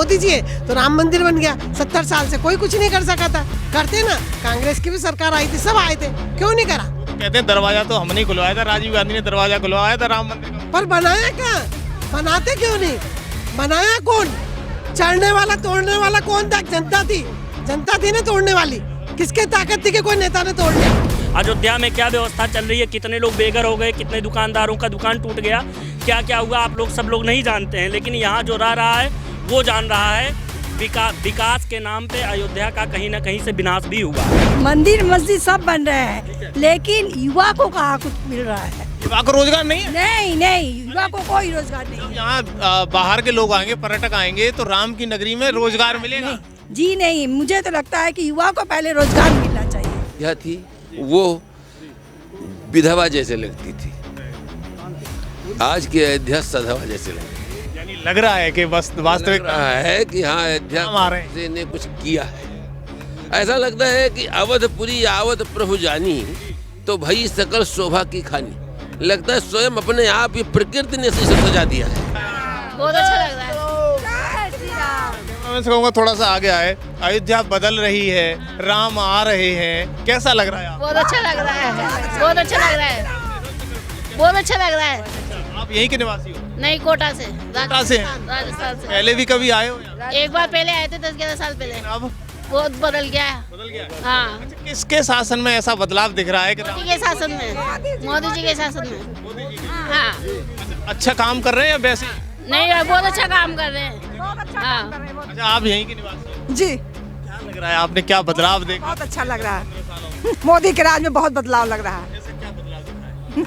मोदी जी है तो राम मंदिर बन गया। 70 साल से कोई कुछ नहीं कर सका था, करते ना। कांग्रेस की भी सरकार आई थी, सब आए थे, क्यों नहीं करा? कहते हैं दरवाजा तो हमने खुलवाया था, राजीव गांधी ने दरवाजा खुलवाया था राम मंदिर का। पर बनाया क्या? बनाते क्यों नहीं? बनाया कौन? चढ़ने वाला तोड़ने वाला कौन था? जनता थी, जनता थी ना तोड़ने वाली। किसके ताकत थी कि कोई नेता ने तोड़ लिया? अयोध्या में क्या व्यवस्था चल रही है, कितने लोग बेघर हो गए, कितने दुकानदारों का दुकान टूट गया, क्या क्या हुआ आप लोग सब लोग नहीं जानते हैं। लेकिन यहाँ जो रह रहा है वो जान रहा है। विकास के नाम पे अयोध्या का कहीं ना कहीं से विनाश भी हुआ। मंदिर मस्जिद सब बन रहे हैं, लेकिन युवा को कहाँ कुछ मिल रहा है? युवा को रोजगार नहीं है? नहीं नहीं, युवा को कोई रोजगार नहीं है। यहाँ बाहर के लोग आएंगे, पर्यटक आएंगे तो राम की नगरी में रोजगार मिलेगा? नहीं, जी नहीं, मुझे तो लगता है कि युवा को पहले रोजगार मिलना चाहिए। यह थी वो विधवा जैसे लगती थी, आज की अयोध्या सधवा जैसे लगती है। यानी लग रहा है कि बस वास्तविक लग रहा है कि हाँ अयोध्या ने कुछ किया है। ऐसा लगता है कि अवधपुरी आवत प्रभु जानी, तो भई सकल शोभा की खानी। लगता है स्वयं अपने आप ही प्रकृति ने इसे सजा दिया है। बहुत अच्छा लग रहा है। मैं कहूँगा थोड़ा सा आगे आए। अयोध्या बदल रही है, राम आ रहे हैं, कैसा लग रहा है आपको? बहुत अच्छा लग रहा है, बहुत अच्छा लग रहा है, बहुत अच्छा लग रहा है। आप यहीं के निवासी हो? नहीं, कोटा से, कोटा से? राजस्थान से। पहले भी कभी आए हो यहाँ? एक बार पहले आए थे 10-11 साल पहले। अब बहुत बदल गया है। बदल गया? हाँ, अच्छा, किसके शासन में ऐसा बदलाव दिख रहा है कि मोदी के शासन में, मोदी जी के शासन में। हाँ, अच्छा काम कर रहे हैं या वैसे? नहीं, बहुत अच्छा काम कर रहे हैं। हाँ, अच्छा, आप यहीं के निवासी हो? जी, क्या लग रहा है, आपने क्या बदलाव देखा? बहुत अच्छा लग रहा है। मोदी के राज में बहुत बदलाव लग रहा है।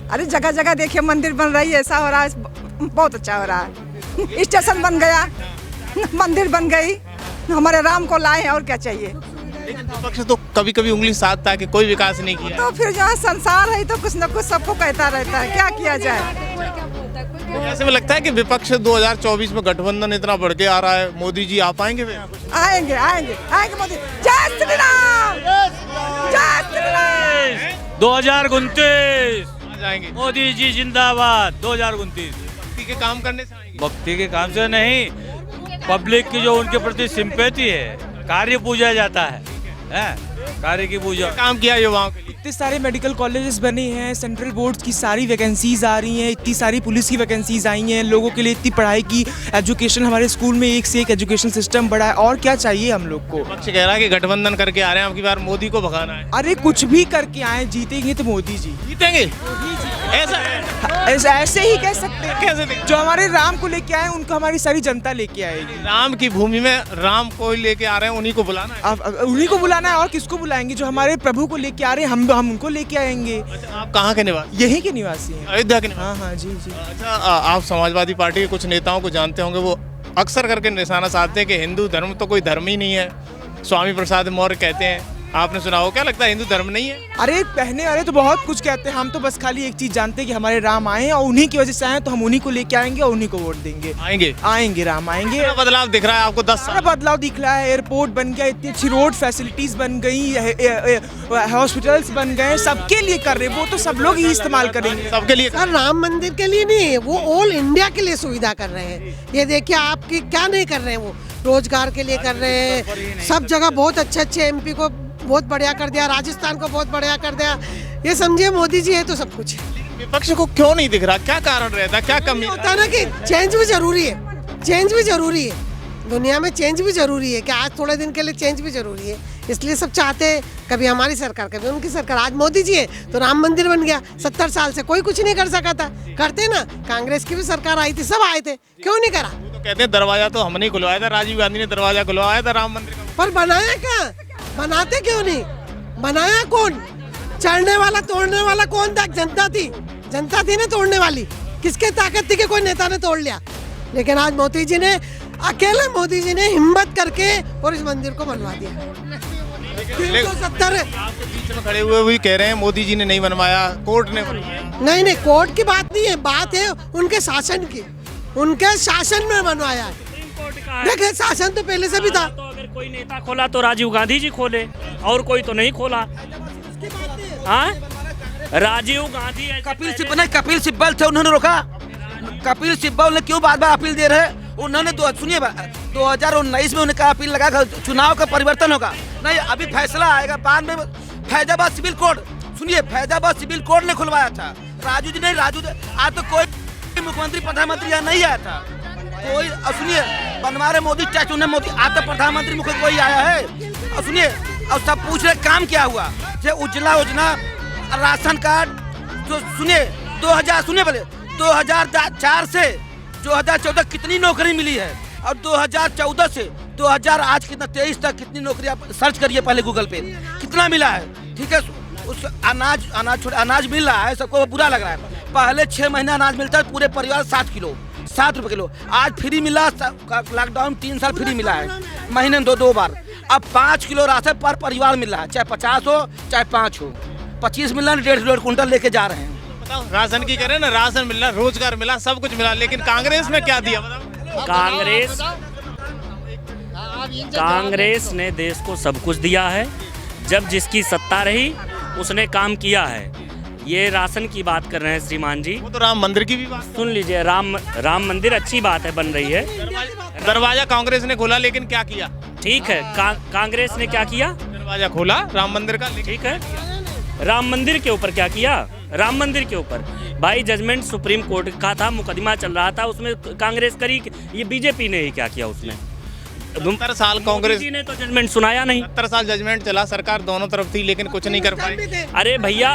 अरे जगह जगह देखिए मंदिर बन रही है, ऐसा हो रहा है, बहुत अच्छा हो रहा है। स्टेशन बन गया, मंदिर बन गई, हमारे राम को लाए हैं, और क्या चाहिए? लेकिन विपक्ष तो कभी कभी उंगली साधता है कि कोई विकास नहीं किया। तो फिर जहाँ संसार है तो कुछ न कुछ सबको कहता रहता है, क्या किया जाए? ऐसे में लगता है कि विपक्ष 2024 में गठबंधन इतना बढ़ के आ रहा है, मोदी जी आ पाएंगे फिर? आएंगे आएंगे आएंगे मोदी। जय श्री राम, जय श्री राम। 2029 जाएंगे। मोदी जी जिंदाबाद। 2029 भक्ति के काम करने से आएंगे? भक्ति के काम से नहीं, पब्लिक की जो उनके प्रति सिंपैथी है, कार्य पूजा जाता है, कार्य की पूजा। काम किया युवाओं के लिए? इतने सारे मेडिकल कॉलेजेस बने हैं, सेंट्रल बोर्ड की सारी वैकेंसीज आ रही हैं, इतनी सारी पुलिस की वैकेंसीज आई हैं, लोगों के लिए इतनी पढ़ाई की, एजुकेशन, हमारे स्कूल में एक से एक एजुकेशन सिस्टम बढ़ा है, और क्या चाहिए हम लोग को? विपक्ष कह रहा है कि गठबंधन करके आ रहे हैं, अब की बार मोदी को भगाना है। अरे कुछ भी करके आए, जीतेंगे तो मोदी जी जीतेंगे? ऐसा ऐसे ही कह सकते हैं। कैसे? जो हमारे राम को लेके आए उनको हमारी सारी जनता लेके आएगी। राम की भूमि में राम को लेके आ रहे हैं, उन्हीं को बुलाना है। अब उन्हीं को बुलाना है, और किसको बुलाएंगे? जो हमारे प्रभु को लेके आ रहे हैं, हम उनको लेके आएंगे। अच्छा, आप कहाँ के निवासी? यहीं के निवासी हैं। अयोध्या के निवासी? हाँ हाँ, जी जी। अच्छा, आप समाजवादी पार्टी के कुछ नेताओं को जानते होंगे, वो अक्सर करके निशाना साधते हैं कि हिंदू धर्म तो कोई धर्म ही नहीं है। स्वामी प्रसाद मौर्य कहते हैं, आपने सुना हो, क्या लगता है हिंदू धर्म नहीं है? अरे कहने वाले तो बहुत कुछ कहते हैं, हम तो बस खाली एक चीज जानते हैं कि हमारे राम आए हैं, और उन्हीं की वजह से आए हैं, तो हम उन्हीं को लेके आएंगे और उन्हीं को वोट देंगे। आएंगे राम आएंगे। क्या बदलाव दिख रहा है आपको? 10 साल बदलाव दिख रहा है, एयरपोर्ट बन गया, इतनी अच्छी रोड फैसिलिटीज बन गई, हॉस्पिटल्स बन गए, सबके लिए कर रहे हैं, वो तो सब लोग ही इस्तेमाल करेंगे। सबके लिए? सर, राम मंदिर के लिए नहीं है, वो ऑल इंडिया के लिए सुविधा कर रहे हैं। ये देखिए आपकी क्या नहीं कर रहे हैं, वो रोजगार के लिए कर रहे हैं, सब जगह बहुत अच्छे एमपी को बहुत बढ़िया कर दिया, राजस्थान को बहुत बढ़िया कर दिया। ये समझिए मोदी जी है तो सब कुछ है। विपक्ष को क्यों नहीं दिख रहा? क्या कारण रहता है, क्या कमी होता है ना कि चेंज भी जरूरी है, चेंज भी जरूरी है, दुनिया में चेंज भी जरूरी है, कि आज थोड़े दिन के लिए चेंज भी जरूरी है, इसलिए सब चाहते हैं, कभी हमारी सरकार कभी उनकी सरकार। आज मोदी जी है तो राम मंदिर बन गया। 70 साल से कोई कुछ नहीं कर सका था, करते ना। कांग्रेस की भी सरकार आई थी, सब आए थे, क्यों नहीं करा? तो कहते हैं दरवाजा तो हमने खुलवाया था, राजीव गांधी ने दरवाजा खुलवाया था राम मंदिर का। पर बनाया क्या? बनाते क्यों नहीं? बनाया कौन? चढ़ने वाला तोड़ने वाला कौन था? जनता थी, जनता थी ना तोड़ने वाली। किसके ताकत थी कि कोई नेता ने तोड़ लिया? लेकिन आज मोदी जी ने, अकेले मोदी जी ने हिम्मत करके और इस मंदिर को बनवा दिया। 370 आपके बीच में खड़े हुए भी कह रहे हैं मोदी जी ने नहीं बनवाया, कोर्ट ने बनवाया। नहीं, कोर्ट की बात नहीं है, बात है उनके शासन की, उनके शासन में बनवाया है। देखिए, शासन तो पहले से भी था। तो अगर कोई नेता खोला तो राजीव गांधी जी खोले, और कोई तो नहीं खोला। हाँ, राजीव गांधी कपिल सिब्बल थे, उन्होंने रोका। कपिल सिब्बल ने क्यों बार बार अपील दे रहे हैं? उन्होंने तो सुनिए, 2019 में उन्हें अपील लगा कर चुनाव का परिवर्तन होगा। नहीं, अभी फैसला आएगा बाद में। फैजाबाद सिविल कोड, सुनिए, फैजाबाद सिविल कोड ने खुलवाया था। राजू जी नहीं, आज तो कोई मुख्यमंत्री प्रधानमंत्री यहाँ नहीं आया था कोई। और सुनिए, बनवा रहे मोदी टैक्स, उन्हें मोदी, आज तो प्रधानमंत्री मुख्य कोई आया है। और सुनिए, और सब पूछ रहे काम क्या हुआ, जो उज्ज्वला योजना, राशन कार्ड, जो सुनिए 2000, सुनिए पहले 2004 से 2014 कितनी नौकरी मिली है, और 2014 से 2000 आज कितना 23 तक कितनी नौकरी, आप सर्च करिए पहले गूगल पे कितना मिला है। ठीक है, उस अनाज मिल रहा है, सबको बुरा लग रहा है। पहले 6 महीना अनाज मिलता है पूरे परिवार 7 किलो, 7 रुपये किलो। आज फ्री मिला, लॉकडाउन 3 साल फ्री मिला है, महीने में 2 बार। अब 5 किलो राशन पर परिवार मिल रहा है, चाहे 50 हो चाहे 5 हो। 25 मिल रहा है, 1.5 कुंटल लेके जा रहे हैं। राशन की करें ना, राशन मिल रहा, रोजगार मिला, सब कुछ मिला, लेकिन कांग्रेस ने क्या दिया बताओ? कांग्रेस ने देश को सब कुछ दिया है। जब जिसकी सत्ता रही उसने काम किया है। ये राशन की बात कर रहे हैं श्रीमान जी, वो तो राम मंदिर की भी बात सुन लीजिए। राम मंदिर अच्छी बात है, बन रही है। दरवाजा कांग्रेस ने खोला, लेकिन क्या किया? ठीक है, कांग्रेस ने क्या किया? दरवाजा खोला राम मंदिर का, ठीक है। राम मंदिर के ऊपर क्या किया? राम मंदिर के ऊपर भाई जजमेंट सुप्रीम कोर्ट का था, मुकदमा चल रहा था, उसमें कांग्रेस करी, ये बीजेपी ने ही क्या किया उसमें? 70 साल कांग्रेस जी ने तो जजमेंट सुनाया नहीं। 70 साल जजमेंट चला, सरकार दोनों तरफ थी, लेकिन कुछ नहीं कर पाई। अरे भैया,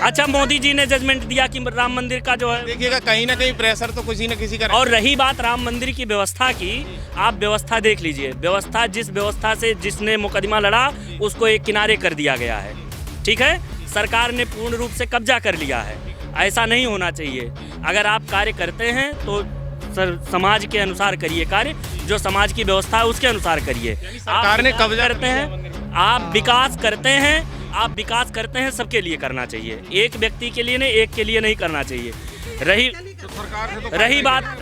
अच्छा मोदी जी ने जजमेंट दिया कि राम मंदिर का जो है, देखिएगा कहीं ना कहीं प्रेशर तो किसी न किसी का। और रही बात राम मंदिर की व्यवस्था की, आप व्यवस्था देख लीजिए। व्यवस्था, जिस व्यवस्था से जिसने मुकदमा लड़ा उसको एक किनारे कर दिया गया है। ठीक है, सरकार ने पूर्ण रूप से कब्जा कर लिया है। ऐसा नहीं होना चाहिए। अगर आप कार्य करते हैं तो समाज के अनुसार करिए कार्य, जो समाज की व्यवस्था है उसके अनुसार करिए। सरकार ने कब्जा करते हैं, आप विकास करते हैं, आप विकास करते हैं, सबके लिए करना चाहिए, एक व्यक्ति के लिए नहीं, एक के लिए नहीं करना चाहिए।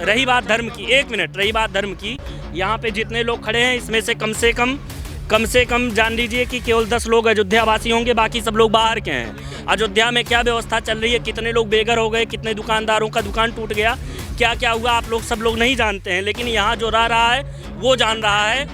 रही बात धर्म की, 1 मिनट, रही बात धर्म की, यहाँ पे जितने लोग खड़े हैं इसमें से कम से कम जान लीजिए कि केवल 10 लोग अयोध्या वासी होंगे, बाकी सब लोग बाहर के हैं। अयोध्या में क्या व्यवस्था चल रही है, कितने लोग बेघर हो गए, कितने दुकानदारों का दुकान टूट गया, क्या क्या हुआ, आप लोग सब लोग नहीं जानते हैं। लेकिन यहाँ जो रह रहा है वो जान रहा है।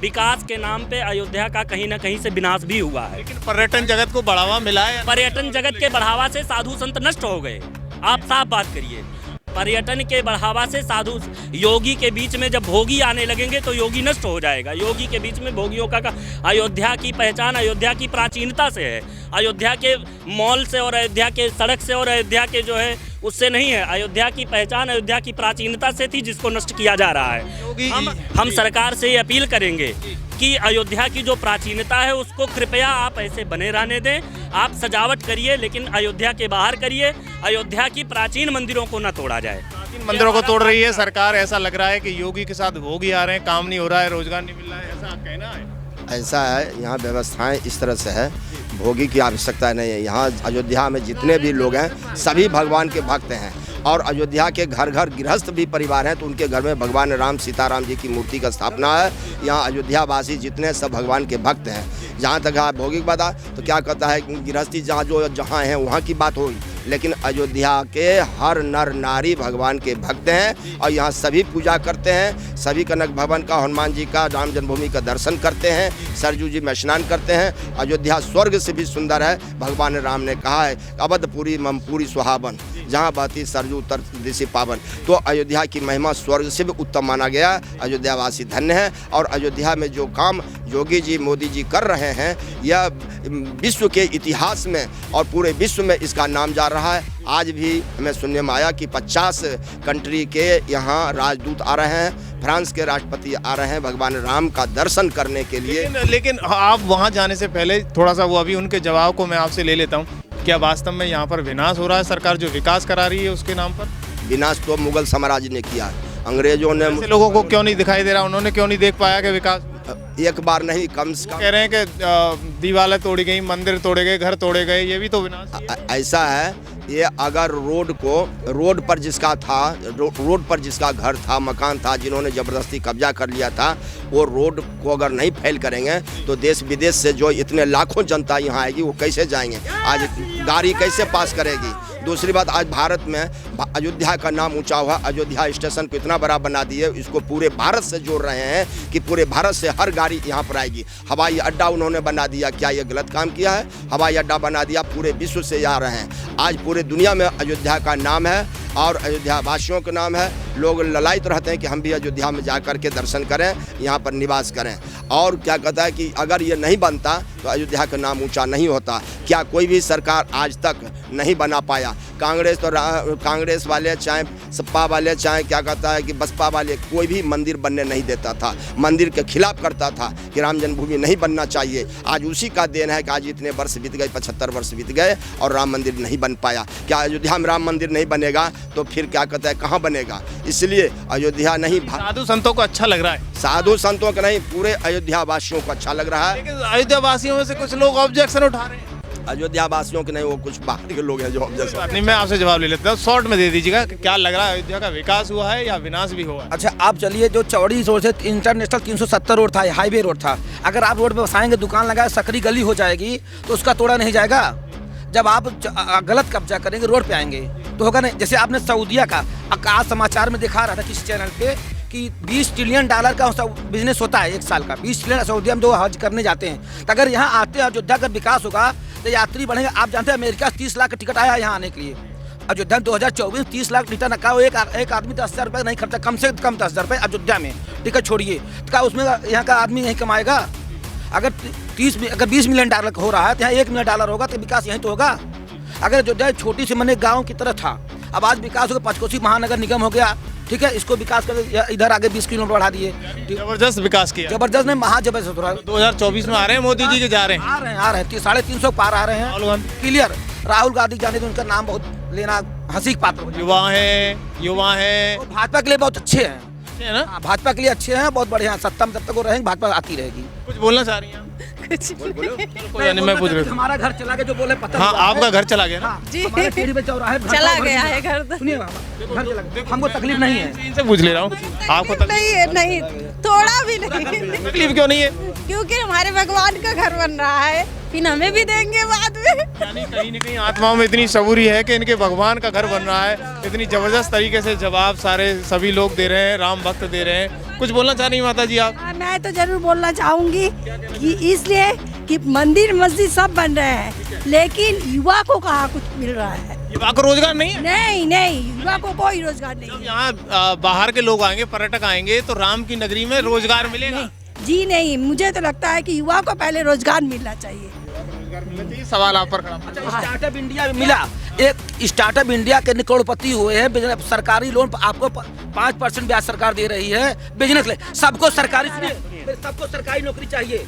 विकास के नाम पे अयोध्या का कहीं ना कहीं से विनाश भी हुआ है। लेकिन पर्यटन जगत को बढ़ावा मिला है। पर्यटन जगत के बढ़ावा से साधु संत नष्ट हो गए। आप साफ बात करिए, पर्यटन के बढ़ावा से साधु, योगी के बीच में जब भोगी आने लगेंगे तो योगी नष्ट हो जाएगा। योगी के बीच में भोगियों का अयोध्या की पहचान अयोध्या की प्राचीनता से है, अयोध्या के मॉल से और अयोध्या के सड़क से और अयोध्या के जो है उससे नहीं है। अयोध्या की पहचान अयोध्या की प्राचीनता से थी, जिसको नष्ट किया जा रहा है। हम सरकार से ये अपील करेंगे कि अयोध्या की जो प्राचीनता है उसको कृपया आप ऐसे बने रहने दें। आप सजावट करिए, लेकिन अयोध्या के बाहर करिए। अयोध्या की प्राचीन मंदिरों को न तोड़ा जाए। प्राचीन मंदिरों को तोड़ रही है सरकार। ऐसा लग रहा है कि योगी के साथ भोगी आ रहे हैं, काम नहीं हो रहा है, रोजगार नहीं मिल रहा है, ऐसा कहना है। ऐसा है, यहाँ व्यवस्थाएं इस तरह से है, भोगी की आवश्यकता नहीं है। यहाँ अयोध्या में जितने भी लोग हैं सभी भगवान के भक्त हैं, और अयोध्या के घर घर गृहस्थ भी परिवार हैं, तो उनके घर में भगवान राम सीताराम जी की मूर्ति का स्थापना है। यहाँ अयोध्या वासी जितने सब भगवान के भक्त हैं। जहाँ तक है भोगी की बात तो क्या कहता है, गृहस्थी जहाँ हैं वहाँ की बात होगी, लेकिन अयोध्या के हर नर नारी भगवान के भक्त हैं, और यहाँ सभी पूजा करते हैं। सभी कनक भवन का, हनुमान जी का, राम जन्मभूमि का दर्शन करते हैं, सरजू जी में स्नान करते हैं। अयोध्या स्वर्ग से भी सुंदर है। भगवान राम ने कहा है, अवधपुरी ममपुरी सुहावन, जहाँ बहती सरजू उत्तर दिशा पावन। तो अयोध्या की महिमा स्वर्ग से भी उत्तम माना गया। अयोध्या वासी धन्य है। और अयोध्या में जो काम योगी जी मोदी जी कर रहे हैं, यह विश्व के इतिहास में और पूरे विश्व में इसका नाम जा रहा है। आज भी हमें सुनने में आया कि 50 कंट्री के यहाँ राजदूत आ रहे हैं, फ्रांस के राष्ट्रपति आ रहे हैं भगवान राम का दर्शन करने के लिए। लेकिन आप वहाँ जाने से पहले थोड़ा सा वो अभी उनके जवाब को मैं आपसे ले लेता हूँ। क्या वास्तव में यहाँ पर विनाश हो रहा है? सरकार जो विकास करा रही है उसके नाम पर विनाश तो मुगल साम्राज्य ने किया है। अंग्रेजों ने लोगों को क्यों नहीं दिखाई दे रहा? उन्होंने क्यों नहीं देख पाया कि विकास एक बार नहीं, कम से कम कह रहे हैं कि दीवारें तोड़ी गई, मंदिर तोड़े गए, घर तोड़े गए, ये भी तो विनाश। ऐसा है, ये अगर रोड पर जिसका था, रोड पर जिसका घर था, मकान था, जिन्होंने ज़बरदस्ती कब्जा कर लिया था, वो रोड को अगर नहीं फैल करेंगे तो देश विदेश से जो इतने लाखों जनता यहाँ आएगी वो कैसे जाएंगे? आज गाड़ी कैसे पास करेगी? दूसरी बात, आज भारत में अयोध्या का नाम ऊंचा हुआ। अयोध्या स्टेशन को इतना बड़ा बना दिए, इसको पूरे भारत से जोड़ रहे हैं कि पूरे भारत से हर गाड़ी यहाँ पर आएगी। हवाई अड्डा उन्होंने बना दिया, क्या ये गलत काम किया है? हवाई अड्डा बना दिया, पूरे विश्व से आ रहे हैं। आज पूरे दुनिया में अयोध्या का नाम है और अयोध्या वासियों का नाम है। लोग ललायित रहते हैं कि हम भी अयोध्या में जा कर के दर्शन करें, यहाँ पर निवास करें। और क्या कहता है कि अगर ये नहीं बनता तो अयोध्या का नाम ऊंचा नहीं होता। क्या कोई भी सरकार आज तक नहीं बना पाया? कांग्रेस तो कांग्रेस वाले चाहे सपा वाले चाहे क्या कहता है कि बसपा वाले, कोई भी मंदिर बनने नहीं देता था, मंदिर के खिलाफ करता था कि राम जन्मभूमि नहीं बनना चाहिए। आज उसी का देन है कि आज इतने वर्ष बीत गए, 75 वर्ष बीत गए और राम मंदिर नहीं बन पाया। क्या अयोध्या में राम मंदिर नहीं बनेगा तो फिर क्या कहता है कहाँ बनेगा? इसलिए अयोध्या नहीं, साधु संतों को अच्छा लग रहा है। साधु संतों का नहीं, पूरे अयोध्या वासियों को अच्छा लग रहा है। लेकिन अयोध्या वासियों में से कुछ लोग ऑब्जेक्शन उठा रहे हैं। अयोध्या वासियों के नहीं, वो कुछ बाहर के लोग हैं जो ऑब्जेक्शन। नहीं, मैं आपसे जवाब ले लेता हूँ, शॉर्ट में दे दीजिएगा। क्या लग रहा है, अयोध्या का विकास हुआ है या विनाश भी हुआ है? अच्छा, आप चलिए, जो चौड़ी रोड से इंटरनेशनल 370 रोड था, हाईवे रोड था, अगर आप रोड पे बसाएंगे, दुकान लगाए, सकरी गली हो जाएगी तो उसका तोड़ा नहीं जाएगा। जब आप गलत कब्जा करेंगे, रोड पे आएंगे तो होगा नहीं। जैसे आपने सऊदिया का आज समाचार में दिखा रहा था किसी चैनल पे कि 20 ट्रिलियन डॉलर का बिजनेस होता है एक साल का। 20 ट्रिलियन सऊदिया में जो हज करने जाते हैं, तो अगर यहाँ आते हैं, अयोध्या का विकास होगा तो यात्री बढ़ेंगे। आप जानते हैं अमेरिका 30 लाख का टिकट आया यहाँ आने के लिए। अयोध्या 2024 30 लाख टिकट रखा हो, एक आदमी 10,000 रुपये नहीं खर्चा, कम से कम 10,000 रुपये अयोध्या में टिकट छोड़िए, तो क्या उसमें यहाँ का आदमी नहीं कमाएगा? अगर 20 मिलियन डॉलर हो रहा है तो यहाँ 1 मिलियन डॉलर होगा तो विकास यहीं तो होगा। अगर अयोध्या छोटी सी मैंने गाँव की तरह था, अब आज विकास हो गया, पंचकोशी महानगर निगम हो गया, ठीक है, इसको विकास कर इधर आगे 20 किलोमीटर बढ़ा दिए। जबरदस्त विकास किया, जबरदस्त नहीं, महाजबरदस्त हो रहा है। 2024 में आ रहे हैं मोदी जी के, जा रहे हैं, आ रहे हैं 350 पार आ रहे हैं क्लियर। राहुल गांधी जाने तो उनका नाम बहुत लेना हंसी की पात्र। युवा है भाजपा के लिए बहुत अच्छे हैं ना, भाजपा के लिए अच्छे हैं, बहुत बढ़िया। सत्ता में जब तक वो रहेंगे भाजपा आती रहेगी। कुछ बोलना चाह रही हैं? मैं पूछ रहा हूँ। हमारा घर चला गया जो बोले पता। हाँ, आपका घर चला गया ना? जी, चला गया है घर। सुनिए, घर चला गया, हमको तकलीफ नहीं है। इनसे पूछ ले रहा हूँ, आपको नहीं, थोड़ा भी नहीं। तकलीफ क्यों नहीं है? क्योंकि हमारे भगवान का घर बन रहा है, फिर हमें भी देंगे बाद में। यानी कहीं न कहीं आत्माओं में इतनी सबूरी है कि इनके भगवान का घर बन रहा है। इतनी जबरदस्त तरीके से जवाब सभी लोग दे रहे हैं, राम भक्त दे रहे हैं। कुछ बोलना चाह रही माता जी आप? मैं तो जरूर बोलना चाहूंगी कि इसलिए कि मंदिर मस्जिद सब बन रहे हैं, लेकिन युवा को कहाँ कुछ मिल रहा है? युवा को रोजगार नहीं है? नहीं, युवा को कोई रोजगार नहीं है। यहाँ बाहर के लोग आएंगे, पर्यटक आएंगे तो राम की नगरी में रोजगार मिलेगा? जी नहीं, मुझे तो लगता है कि युवा को पहले रोजगार मिलना चाहिए। सवाल आप पर खड़ा। स्टार्टअप इंडिया मिला, एक स्टार्टअप इंडिया के करोड़पति हुए हैं। सरकारी लोन आपको 5% ब्याज सरकार दे रही है बिजनेस ले। सबको सरकारी नौकरी चाहिए।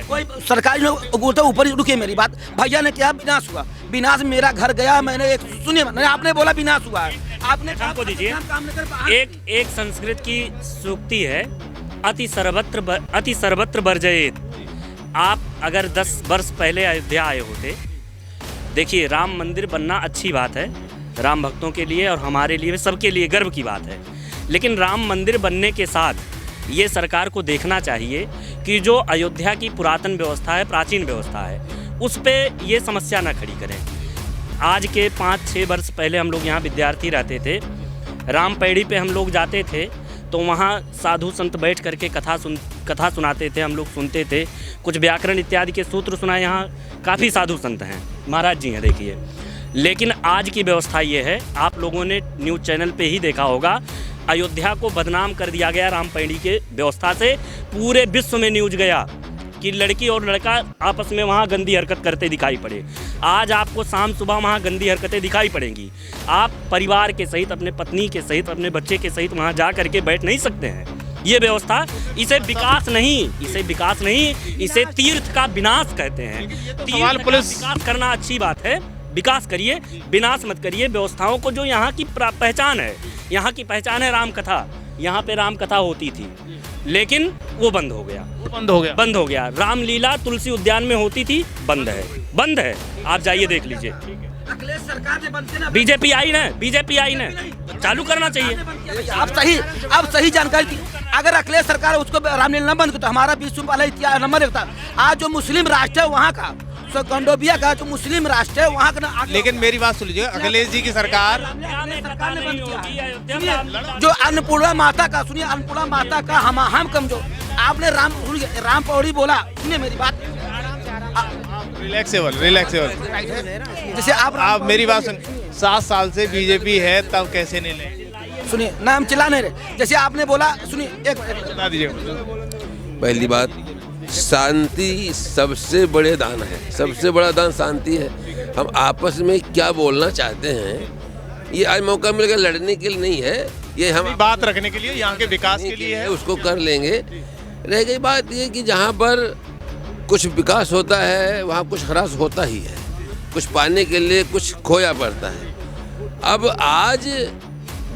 कोई सरकारी नौकरी ऊपर ही रुके। मेरी बात, भैया ने क्या विनाश हुआ? विनाश मेरा घर गया, मैंने सुनिए, आपने बोला विनाश हुआ है, आपने हमको दीजिए। एक संस्कृत की सूक्ति है, अति सर्वत्र वर्जयेत। आप अगर 10 वर्ष पहले अयोध्या आए होते, देखिए राम मंदिर बनना अच्छी बात है, राम भक्तों के लिए और हमारे लिए, सबके लिए गर्व की बात है। लेकिन राम मंदिर बनने के साथ ये सरकार को देखना चाहिए कि जो अयोध्या की पुरातन व्यवस्था है, प्राचीन व्यवस्था है, उस पर ये समस्या ना खड़ी करें। आज के 5-6 वर्ष पहले हम लोग यहाँ विद्यार्थी रहते थे, राम पैड़ी पे हम लोग जाते थे तो वहाँ साधु संत बैठ करके कथा सुनाते थे, हम लोग सुनते थे, कुछ व्याकरण इत्यादि के सूत्र सुनाए। यहाँ काफ़ी साधु संत हैं, महाराज जी हैं, देखिए। लेकिन आज की व्यवस्था ये है, आप लोगों ने न्यूज़ चैनल पे ही देखा होगा, अयोध्या को बदनाम कर दिया गया रामपैड़ी के व्यवस्था से। पूरे विश्व में न्यूज़ गया कि लड़की और लड़का आपस में वहाँ गंदी हरकत करते दिखाई पड़े। आज आपको शाम सुबह वहाँ गंदी हरकतें दिखाई पड़ेंगी। आप परिवार के सहित, अपने पत्नी के सहित, अपने बच्चे के सहित वहाँ जा करके बैठ नहीं सकते हैं। ये व्यवस्था, इसे विकास नहीं, इसे तीर्थ का विनाश कहते हैं। सवाल पुलिस, विकास करना अच्छी बात है, विकास करिए, विनाश मत करिए व्यवस्थाओं को। जो यहाँ की पहचान है, यहाँ की पहचान है राम कथा। यहाँ पे राम कथा होती थी, लेकिन वो बंद हो गया। रामलीला तुलसी उद्यान में होती थी, बंद है। आप जाइए देख लीजिए। अखिलेश सरकार ने बंद किया, बीजेपी आई ना, चालू करना चाहिए। आप सही जानकारी थी। अगर अखिलेश सरकार उसको रामलीला न बंद करता, हमारा 20 वाला नंबर देखता। आज जो मुस्लिम राष्ट्र है वहाँ का कंडोबिया का जो मुस्लिम राष्ट्र है वहाँ का ना लेकिन मेरी बात सुन लीजिए, अखिलेश जी की सरकार जो अन्नपूर्णा माता का, सुनिए, अन्नपूर्णा माता का हम कमजोर। आपने राम पौड़ी बोला, सुनिए मेरी बात, रिलैक्सेबल जैसे आप मेरी बात सुन, 7 साल से बीजेपी है, तब कैसे नहीं ले? सुनिए, नाम चिल्ला नहीं रहे, जैसे आपने बोला, सुनिए एक बता दीजिए। पहली बात, शांति सबसे बड़े दान है, सबसे बड़ा दान शांति है। हम आपस में क्या बोलना चाहते हैं, ये आज मौका मिल गया, लड़ने के लिए नहीं है, ये हम बात रखने के लिए, यहाँ के विकास के लिए है, उसको कर लेंगे। रह गई बात ये कि जहाँ पर कुछ विकास होता है वहाँ कुछ ह्रास होता ही है, कुछ पाने के लिए कुछ खोया पड़ता है। अब आज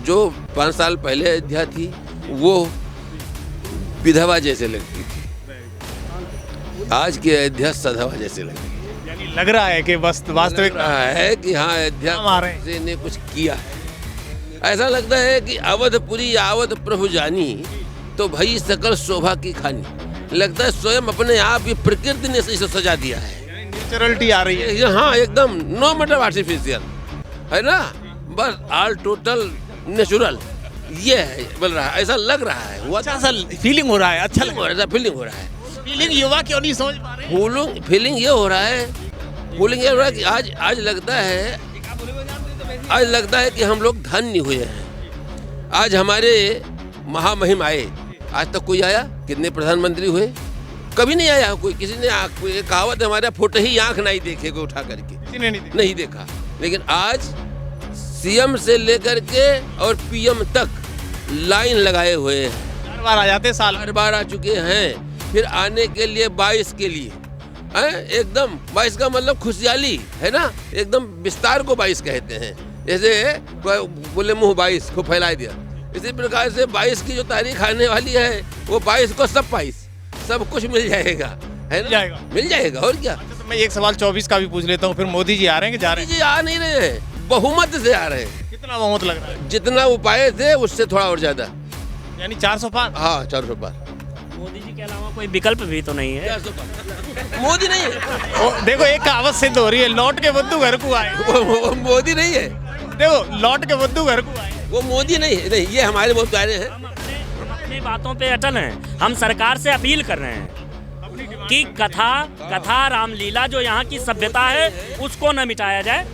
जो 5 साल पहले अयोध्या थी वो विधवा जैसे लगती थी, आज की अयोध्या सधवा जैसे लगती है। यानी लग रहा है कि वास्तविक रहा है कि हाँ अयोध्या ने कुछ किया है। ऐसा लगता है कि अवधपुरी आवत प्रभु जानी, तो भई सकल शोभा की खानी। लगता है स्वयं अपने आप ये प्रकृति ने इसे सजा दिया है, नेचुरलिटी आ रही है। हाँ एकदम, नो मैटर आर्टिफिशियल, है ना, बस ऑल टोटल नेचुरल, ये है बोल रहा है, ऐसा लग रहा है। अच्छा सा फीलिंग हो रहा है, अच्छा लग रहा है, फीलिंग हो रहा है। फीलिंग युवा क्यों नहीं समझ पा रहे? फीलिंग ये हो रहा है कि आज लगता है कि हम लोग धन्य हुए हैं। आज हमारे महामहिम आए, आज तक कोई आया? कितने प्रधानमंत्री हुए? कभी नहीं आया कोई। किसी ने कहावत हमारा फोटो ही आंख नहीं देखेगा उठा करके, नहीं देखा। लेकिन आज सीएम से लेकर के और पीएम तक लाइन लगाए हुए हैं, हर बार आ जाते, साल हर बार आ चुके हैं, फिर आने के लिए 22 के लिए एकदम 22 का मतलब खुशहाली है ना, एकदम विस्तार को 22 कहते हैं। जैसे बोले मुंह 22 को फैला दिया, इसी प्रकार से 22 की जो तारीख आने वाली है वो 22 को सब 22 सब कुछ मिल जाएगा, है ना, मिल जाएगा और क्या। तो मैं एक सवाल 24 का भी पूछ लेता हूँ, फिर मोदी जी आ रहे हैं कि जा रहे हैं? जी आ नहीं रहे हैं, बहुमत से आ रहे हैं। कितना बहुमत लग रहा है? जितना वो पाए थे उससे थोड़ा और ज्यादा, यानी 400 पार। हाँ 400 पार। मोदी जी के अलावा कोई विकल्प भी तो नहीं है। मोदी नहीं है। देखो एक कहावत सिद्ध हो रही है, लौट के बुद्धू घर को आए। वो मोदी नहीं है। देखो लौट के बुद्धू घर को आए, वो मोदी नहीं है। नहीं, ये हमारे बहुत प्यारे हैं। हम अपनी बातों पे अटल हैं। हम सरकार से अपील कर रहे हैं कि कथा रामलीला जो यहाँ की सभ्यता है उसको न मिटाया जाए,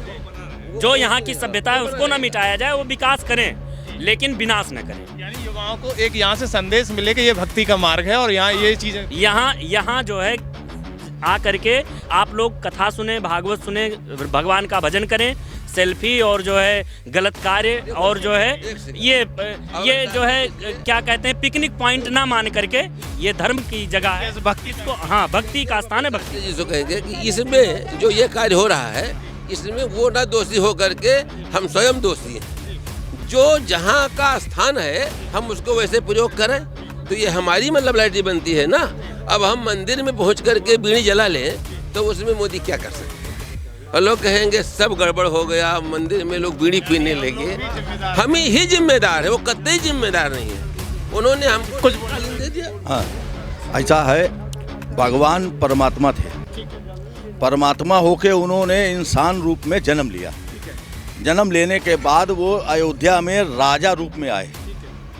जो यहाँ की सभ्यता है उसको न मिटाया जाए। वो विकास करें लेकिन विनाश न करें। यानी युवाओं को एक यहाँ से संदेश मिले कि ये भक्ति का मार्ग है और यहाँ ये चीजें, यहाँ जो है आ करके आप लोग कथा सुने, भागवत सुने, भगवान का भजन करें। सेल्फी और जो है गलत कार्य और जो है ये जो है क्या कहते हैं पिकनिक पॉइंट ना मान करके ये धर्म की जगह है, भक्ति को, हाँ भक्ति का स्थान है। भक्ति जिसको कहेंगे कि इसमें जो ये कार्य हो रहा है इसमें वो ना दोषी हो करके हम स्वयं दोषी हैं। जो जहाँ का स्थान है हम उसको वैसे प्रयोग करें तो ये हमारी मतलब लाइटी बनती है ना। अब हम मंदिर में पहुँच करके बीड़ी जला लें तो उसमें मोदी क्या कर सकते हैं? और लोग कहेंगे सब गड़बड़ हो गया, मंदिर में लोग बीड़ी पीने लगे। हम ही जिम्मेदार है, वो कतई जिम्मेदार नहीं है। उन्होंने हमको कुछ दे दिया। हाँ ऐसा है, भगवान परमात्मा थे, परमात्मा होके उन्होंने इंसान रूप में जन्म लिया। जन्म लेने के बाद वो अयोध्या में राजा रूप में आए,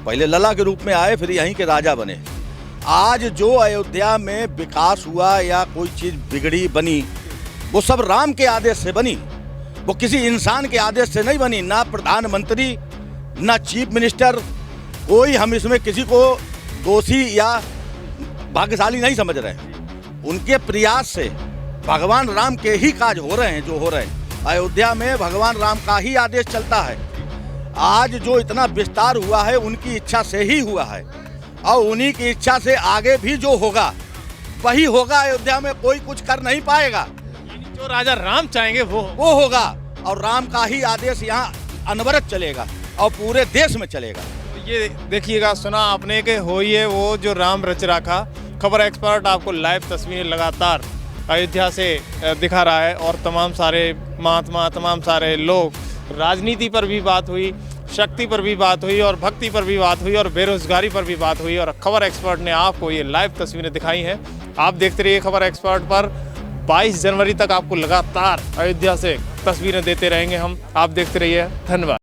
पहले लला के रूप में आए, फिर यहीं के राजा बने। आज जो अयोध्या में विकास हुआ या कोई चीज़ बिगड़ी बनी वो सब राम के आदेश से बनी, वो किसी इंसान के आदेश से नहीं बनी। ना प्रधानमंत्री ना चीफ मिनिस्टर, कोई हम इसमें किसी को दोषी या भाग्यशाली नहीं समझ रहे हैं। उनके प्रयास से भगवान राम के ही काज हो रहे हैं जो हो रहे हैं। अयोध्या में भगवान राम का ही आदेश चलता है। आज जो इतना विस्तार हुआ है उनकी इच्छा से ही हुआ है और उन्हीं की इच्छा से आगे भी जो होगा वही होगा। अयोध्या में कोई कुछ कर नहीं पाएगा, जो राजा राम चाहेंगे वो होगा और राम का ही आदेश यहाँ अनवरत चलेगा और पूरे देश में चलेगा। ये देखिएगा, सुना आपने कि हो ये वो जो राम रच रखा। खबर एक्सपर्ट आपको लाइव तस्वीरें लगातार अयोध्या से दिखा रहा है और तमाम सारे महात्मा, तमाम सारे लोग, राजनीति पर भी बात हुई, शक्ति पर भी बात हुई और भक्ति पर भी बात हुई और बेरोजगारी पर भी बात हुई और खबर एक्सपर्ट ने आपको ये लाइव तस्वीरें दिखाई हैं। आप देखते रहिए खबर एक्सपर्ट पर। 22 जनवरी तक आपको लगातार अयोध्या से तस्वीरें देते रहेंगे हम। आप देखते रहिए। धन्यवाद।